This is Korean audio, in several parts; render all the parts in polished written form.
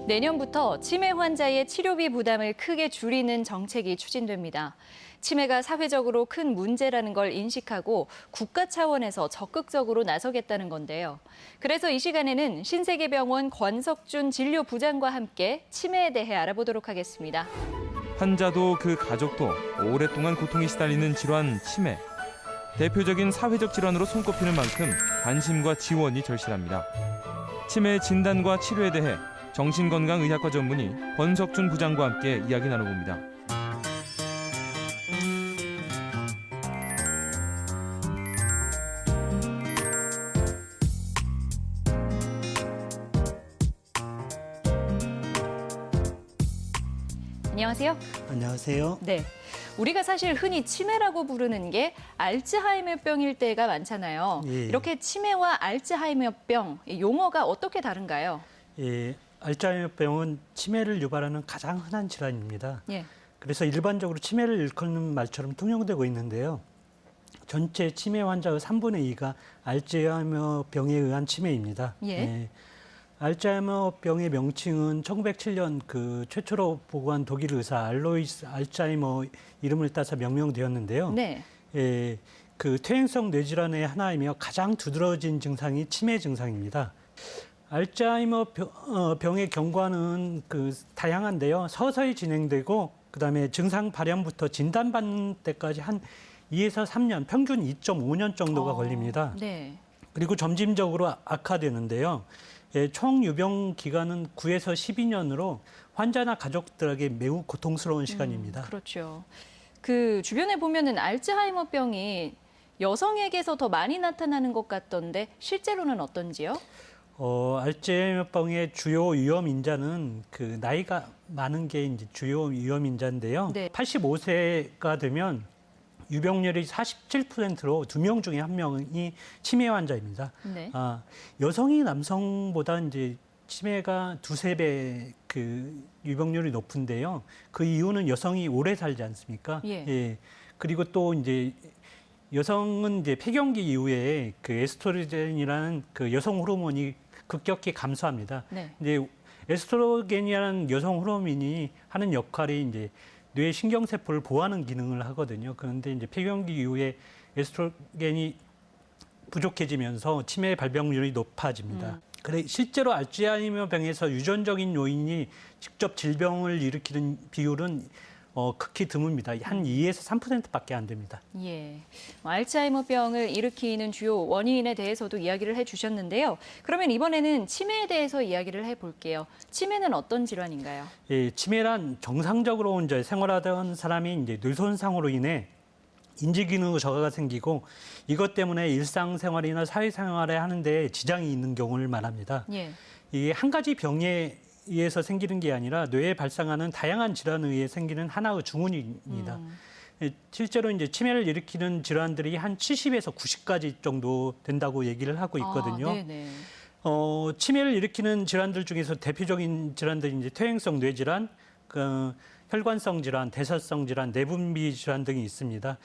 내년부터 치매 환자의 치료비 부담을 크게 줄이는 정책이 추진됩니다. 치매가 사회적으로 큰 문제라는 걸 인식하고 국가 차원에서 적극적으로 나서겠다는 건데요. 그래서 이 시간에는 신세계병원 권석준 진료부장과 함께 치매에 대해 알아보도록 하겠습니다. 환자도 그 가족도 오랫동안 고통에 시달리는 질환 치매. 대표적인 사회적 질환으로 손꼽히는 만큼 관심과 지원이 절실합니다. 치매 진단과 치료에 대해 정신건강의학과 전문의 권석준 부장과 함께 이야기 나눠봅니다. 안녕하세요. 안녕하세요. 네. 우리가 사실 흔히 치매라고 부르는 게 알츠하이머병일 때가 많잖아요. 예. 이렇게 치매와 알츠하이머병, 용어가 어떻게 다른가요? 예, 알츠하이머병은 치매를 유발하는 가장 흔한 질환입니다. 예. 그래서 일반적으로 치매를 일컫는 말처럼 통용되고 있는데요. 전체 치매 환자의 3분의 2가 알츠하이머병에 의한 치매입니다. 예. 알츠하이머병의 명칭은 1907년 그 최초로 보고한 독일 의사 알로이스 알츠하이머 이름을 따서 명명되었는데요. 네. 예, 그 퇴행성 뇌질환의 하나이며 가장 두드러진 증상이 치매 증상입니다. 알츠하이머 병의 경과는 다양한데요. 서서히 진행되고 그다음에 증상 발현부터 진단받는 때까지 한 2에서 3년, 평균 2.5년 정도가 걸립니다. 네. 그리고 점진적으로 악화되는데요. 예, 총 유병 기간은 9에서 12년으로 환자나 가족들에게 매우 고통스러운 시간입니다. 그렇죠. 그 주변에 보면은 알츠하이머병이 여성에게서 더 많이 나타나는 것 같던데 실제로는 어떤지요? 알츠하이머병의 주요 위험 인자는 그 나이가 많은 게 이제 주요 위험 인자인데요. 네. 85세가 되면 유병률이 47%로 2명 중에 1명이 치매 환자입니다. 네. 여성이 남성보다 이제 치매가 2~3배 그 유병률이 높은데요. 그 이유는 여성이 오래 살지 않습니까? 예. 그리고 또 이제 여성은 이제 폐경기 이후에 그 에스트로겐이라는 그 여성 호르몬이 급격히 감소합니다. 네. 이제 에스트로겐이라는 여성 호르몬이 하는 역할이 이제 뇌 신경세포를 보호하는 기능을 하거든요. 그런데 이제 폐경기 이후에 에스트로겐이 부족해지면서 치매 발병률이 높아집니다. 그래 실제로 알츠하이머병에서 유전적인 요인이 직접 질병을 일으키는 비율은 극히 드뭅니다. 한 2에서 3%밖에 안 됩니다. 예. 알츠하이머병을 일으키는 주요 원인에 대해서도 이야기를 해주셨는데요. 그러면 이번에는 치매에 대해서 이야기를 해볼게요. 치매는 어떤 질환인가요? 예, 치매란 정상적으로 이제 생활하던 사람이 이제 뇌손상으로 인해 인지기능 저하가 생기고 이것 때문에 일상생활이나 사회생활에 하는데 지장이 있는 경우를 말합니다. 예. 이게 한 가지 병에 의해서 생기는 게 아니라 뇌에 발생하는 다양한 질환에 의해 생기는 하나의 증후군입니다. 실제로 이제 치매를 일으키는 질환들이 한 70에서 90가지 정도 된다고 얘기를 하고 있거든요. 네네. 치매를 일으키는 질환들 중에서 대표적인 질환들이 이제 퇴행성 뇌질환, 혈관성 질환, 대사성 질환, 내분비 질환 등이 있습니다.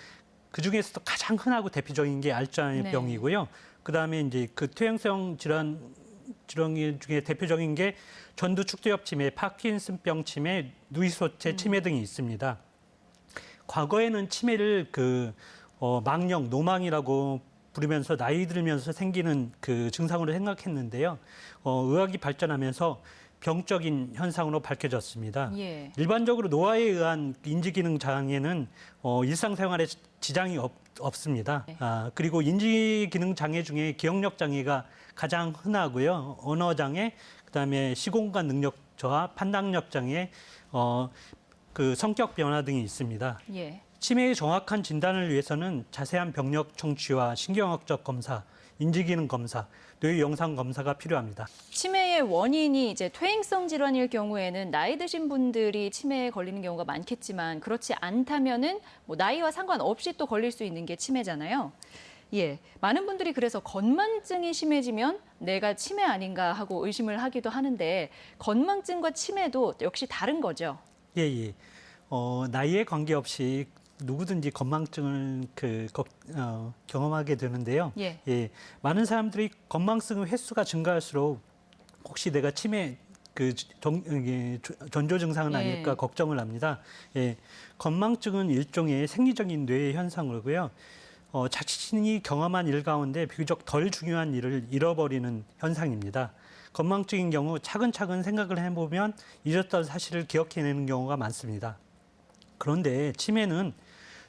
그 중에서도 가장 흔하고 대표적인 게 알츠하이머병이고요. 그다음에 이제 그 퇴행성 질환 중에 대표적인 게 전두축두엽 치매, 파킨슨병 치매, 누이소체 치매 등이 있습니다. 과거에는 치매를 망령, 노망이라고 부르면서 나이 들면서 생기는 그 증상으로 생각했는데요. 의학이 발전하면서 병적인 현상으로 밝혀졌습니다. 예. 일반적으로 노화에 의한 인지기능 장애는 일상생활에 지장이 없습니다. 네. 그리고 인지기능 장애 중에 기억력 장애가 가장 흔하고요. 언어 장애, 그다음에 시공간 능력 저하, 판단력 장애, 그 성격 변화 등이 있습니다. 예. 치매의 정확한 진단을 위해서는 자세한 병력 청취와 신경학적 검사, 인지기능 검사, 뇌 영상 검사가 필요합니다. 치매의 원인이 이제 퇴행성 질환일 경우에는 나이 드신 분들이 치매에 걸리는 경우가 많겠지만 그렇지 않다면은 뭐 나이와 상관없이 또 걸릴 수 있는 게 치매잖아요. 예, 많은 분들이 그래서 건망증이 심해지면 내가 치매 아닌가 하고 의심을 하기도 하는데 건망증과 치매도 역시 다른 거죠. 예. 나이에 관계없이 누구든지 건망증을 경험하게 되는데요. 예. 많은 사람들이 건망증의 횟수가 증가할수록 혹시 내가 치매 이게 전조 증상은 아닐까 걱정을 합니다. 예, 건망증은 일종의 생리적인 뇌의 현상이고요. 자신이 경험한 일 가운데 비교적 덜 중요한 일을 잃어버리는 현상입니다. 건망증인 경우 차근차근 생각을 해보면 잊었던 사실을 기억해내는 경우가 많습니다. 그런데 치매는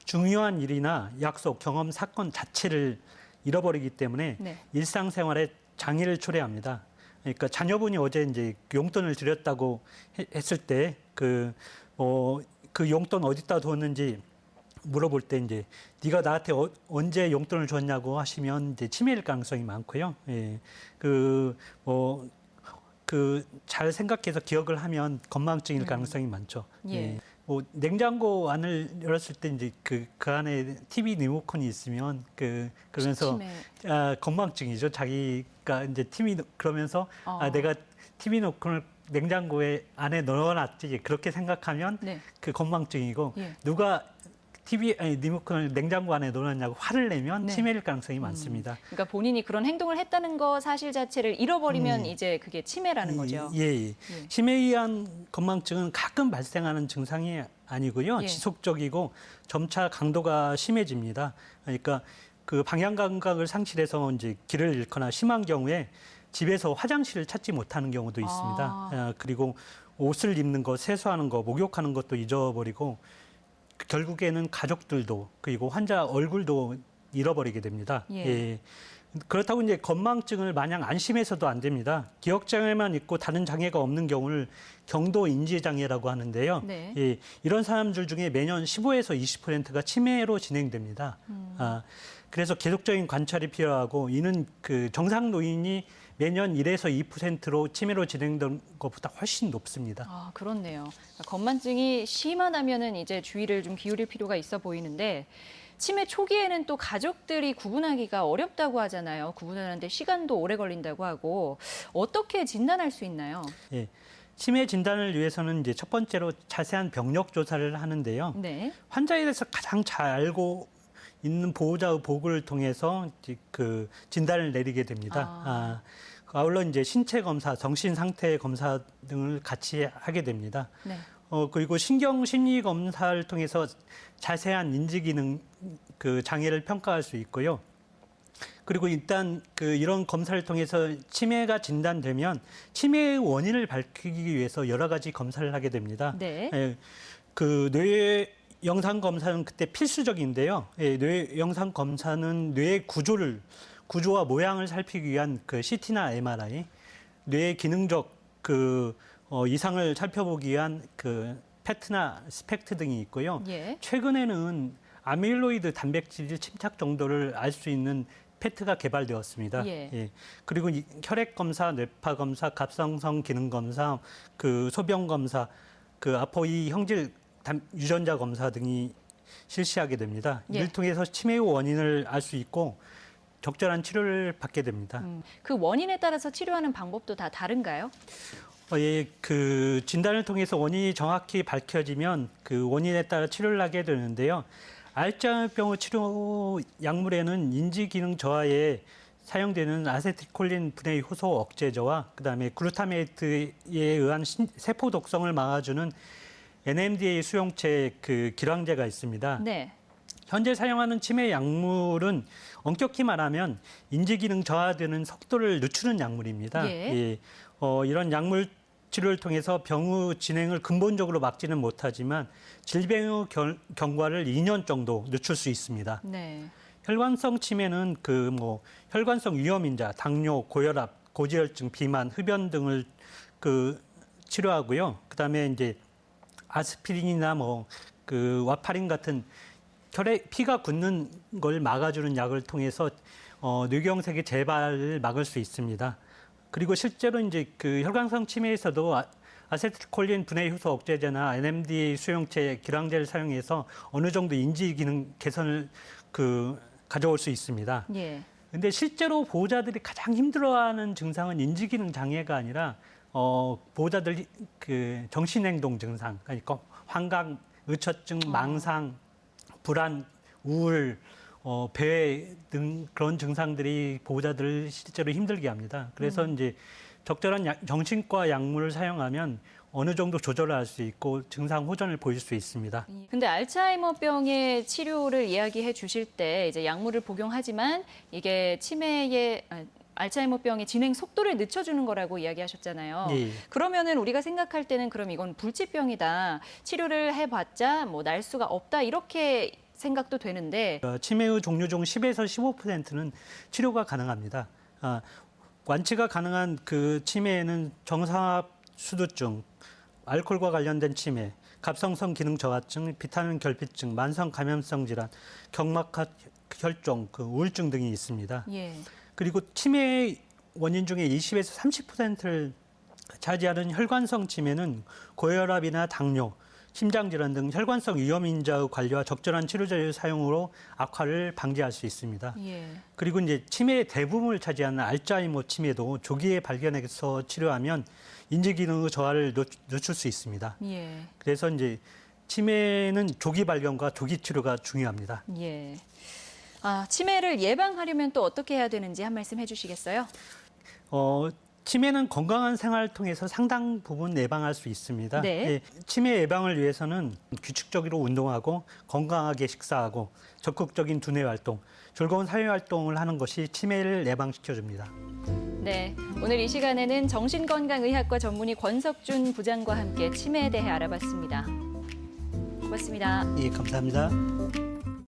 중요한 일이나 약속, 경험, 사건 자체를 잃어버리기 때문에 네. 일상생활에 장애를 초래합니다. 그러니까 자녀분이 어제 이제 용돈을 드렸다고 했을 때 그 용돈 어디다 뒀는지 물어볼 때 이제 네가 나한테 언제 용돈을 줬냐고 하시면 이제 치매일 가능성이 많고요. 예. 잘 생각해서 기억을 하면 건망증일 가능성이 많죠. 예. 예. 냉장고 안을 열었을 때 이제 그 안에 TV 리모컨이 있으면 그러면서 치매. 건망증이죠. 자기가 이제 TV 그러면서 내가 TV 리모컨을 냉장고에 안에 넣어놨지 그렇게 생각하면 네. 그 건망증이고 예. 누가 리모컨을 냉장고 안에 넣어놨냐고 화를 내면 네. 치매일 가능성이 많습니다. 그러니까 본인이 그런 행동을 했다는 거 사실 자체를 잃어버리면 이제 그게 치매라는 거죠. 예. 치매에 의한 건망증은 가끔 발생하는 증상이 아니고요. 예. 지속적이고 점차 강도가 심해집니다. 그러니까 그 방향 감각을 상실해서 이제 길을 잃거나 심한 경우에 집에서 화장실을 찾지 못하는 경우도 있습니다. 그리고 옷을 입는 것, 세수하는 것, 목욕하는 것도 잊어버리고 결국에는 가족들도 그리고 환자 얼굴도 잃어버리게 됩니다. 예. 예. 그렇다고 이제 건망증을 마냥 안심해서도 안 됩니다. 기억 장애만 있고 다른 장애가 없는 경우를 경도 인지 장애라고 하는데요. 네. 예. 이런 사람들 중에 매년 15에서 20%가 치매로 진행됩니다. 그래서 계속적인 관찰이 필요하고 이는 그 정상 노인이 매년 1에서 2%로 치매로 진행된 것보다 훨씬 높습니다. 그렇네요. 그러니까 건망증이 심하다면은 이제 주의를 좀 기울일 필요가 있어 보이는데 치매 초기에는 또 가족들이 구분하기가 어렵다고 하잖아요. 구분하는데 시간도 오래 걸린다고 하고 어떻게 진단할 수 있나요? 예. 치매 진단을 위해서는 이제 첫 번째로 자세한 병력 조사를 하는데요. 네. 환자에 대해서 가장 잘 알고 있는 보호자의 보고를 통해서 이제 그 진단을 내리게 됩니다. 아울러 이제 신체 검사, 정신 상태 검사 등을 같이 하게 됩니다. 네. 그리고 신경 심리 검사를 통해서 자세한 인지 기능 그 장애를 평가할 수 있고요. 그리고 일단 이런 검사를 통해서 치매가 진단되면 치매의 원인을 밝히기 위해서 여러 가지 검사를 하게 됩니다. 네. 예, 그 뇌 영상 검사는 그때 필수적인데요. 예, 뇌 영상 검사는 뇌의 구조와 모양을 살피기 위한 그 CT나 MRI, 뇌의 기능적 이상을 살펴보기 위한 그 페트나 스펙트 등이 있고요. 예. 최근에는 아밀로이드 단백질 침착 정도를 알 수 있는 페트가 개발되었습니다. 예. 그리고 혈액 검사, 뇌파 검사, 갑상선 기능 검사, 그 소변 검사, 그 아포이 형질 유전자 검사 등이 실시하게 됩니다. 예. 이를 통해서 치매의 원인을 알 수 있고 적절한 치료를 받게 됩니다. 그 원인에 따라서 치료하는 방법도 다 다른가요? 예, 그 진단을 통해서 원인이 정확히 밝혀지면 그 원인에 따라 치료를 하게 되는데요. 알츠하이머병의 치료 약물에는 인지 기능 저하에 사용되는 아세틸콜린 분해 효소 억제제와 그다음에 글루타메이트에 의한 세포 독성을 막아주는 NMDA 수용체 그 기량제가 있습니다. 네. 현재 사용하는 치매 약물은 엄격히 말하면 인지 기능 저하되는 속도를 늦추는 약물입니다. 예. 이런 약물 치료를 통해서 병의 진행을 근본적으로 막지는 못하지만 질병의 경과를 2년 정도 늦출 수 있습니다. 네. 혈관성 치매는 혈관성 위험인자, 당뇨, 고혈압, 고지혈증, 비만, 흡연 등을 치료하고요. 그다음에 이제 아스피린이나 와파린 같은 피가 굳는 걸 막아주는 약을 통해서 뇌경색의 재발을 막을 수 있습니다. 그리고 실제로 이제 그 혈관성 치매에서도 아세틸콜린 분해 효소 억제제나 NMDA 수용체 기량제를 사용해서 어느 정도 인지 기능 개선을 가져올 수 있습니다. 예. 근데 실제로 보호자들이 가장 힘들어하는 증상은 인지 기능 장애가 아니라 보호자들이 그 정신행동 증상, 그러니까 환각, 의처증, 망상, 불안, 우울, 배회 등 그런 증상들이 보호자들을 실제로 힘들게 합니다. 그래서 이제 적절한 정신과 약물을 사용하면 어느 정도 조절을 할 수 있고 증상 호전을 보일 수 있습니다. 근데 알츠하이머병의 치료를 이야기해 주실 때 이제 약물을 복용하지만 이게 알츠하이머병의 진행 속도를 늦춰주는 거라고 이야기하셨잖아요. 예. 그러면은 우리가 생각할 때는 그럼 이건 불치병이다. 치료를 해봤자 뭐 날 수가 없다 이렇게 생각도 되는데 치매의 종류 중 10에서 15%는 치료가 가능합니다. 완치가 가능한 그 치매에는 정상압 수두증, 알코올과 관련된 치매, 갑상선 기능 저하증, 비타민 결핍증, 만성 감염성 질환, 경막하 혈종, 우울증 등이 있습니다. 예. 그리고 치매의 원인 중에 20에서 30%를 차지하는 혈관성 치매는 고혈압이나 당뇨, 심장질환 등 혈관성 위험 인자의 관리와 적절한 치료제 사용으로 악화를 방지할 수 있습니다. 예. 그리고 이제 치매의 대부분을 차지하는 알츠하이머 치매도 조기에 발견해서 치료하면 인지 기능의 저하를 늦출 수 있습니다. 예. 그래서 이제 치매는 조기 발견과 조기 치료가 중요합니다. 예. 치매를 예방하려면 또 어떻게 해야 되는지 한 말씀 해주시겠어요? 치매는 건강한 생활을 통해서 상당 부분 예방할 수 있습니다. 네. 예, 치매 예방을 위해서는 규칙적으로 운동하고 건강하게 식사하고 적극적인 두뇌 활동, 즐거운 사회 활동을 하는 것이 치매를 예방시켜줍니다. 네, 오늘 이 시간에는 정신건강의학과 전문의 권석준 부장과 함께 치매에 대해 알아봤습니다. 고맙습니다. 예, 감사합니다.